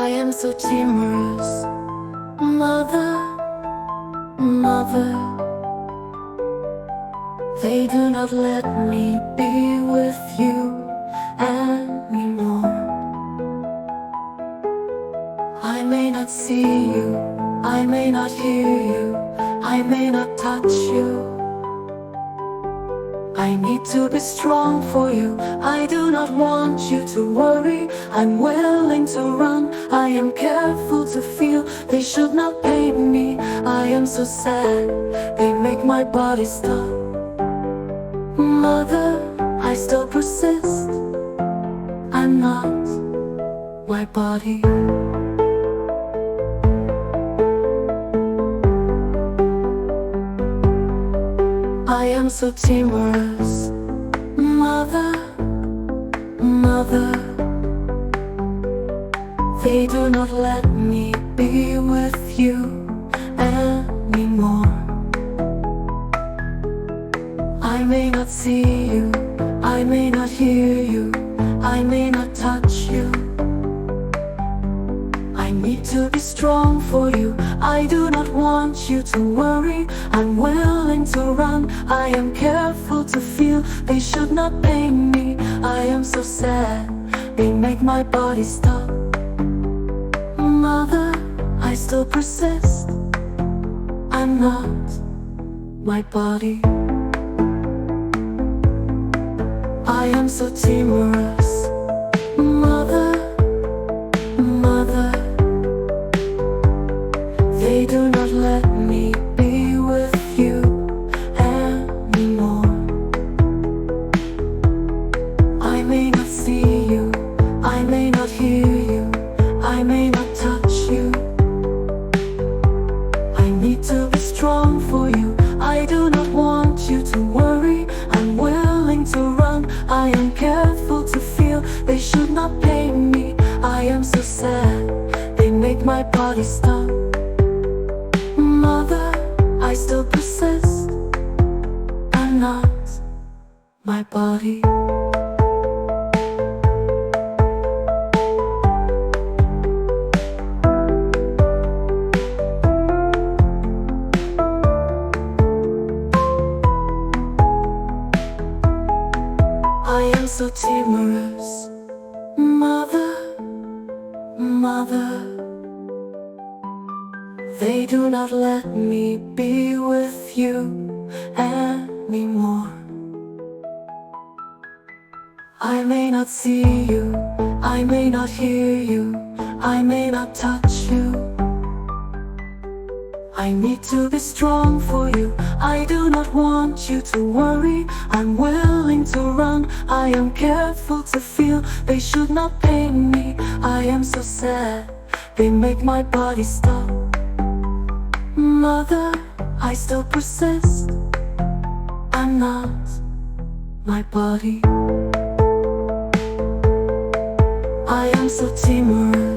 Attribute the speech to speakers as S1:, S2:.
S1: I am so timorous. Mother, mother, they do not let me be with you anymore. I may not see you, I may not hear you, I may not touch you. I need to be strong for you. I do not want you to worry. I'm willing to run. I am careful to feel. They should not pain me. I am so sad. They make my body stop. Mother, I still persist. I'm not my body. I am so timorous. Mother, mother, they do not let me be with you anymore. I may not see you, I may not hear you, I may not touch you. I need to be strong for you. I do not want you to worry. I'm willing to run. I am careful to feel. They should not pain me. I am so sad. They make my body stop. Mother, I still persist. I'm not my body. I am so timorous. Mother, mother, they do not let me be with you anymore. I may not see you, I may not hear you, I may not touch you. I need to be strong for you. I do not want you to worry. I'm willing to run. I am careful to feel. They should not pain me. I am so sad. They make my body stop. Mother, I still persist. I'm not my body. I am so timorous. Mother, mother, they do not let me be with you anymore. I may not see you, I may not hear you, I may not touch you. I need to be strong for you. I do not want you to worry. I'm willing to run. I am careful to feel. They should not pain me. I am so sad. They make my body stop. Mother, I still persist. I'm not my body. I am so timorous.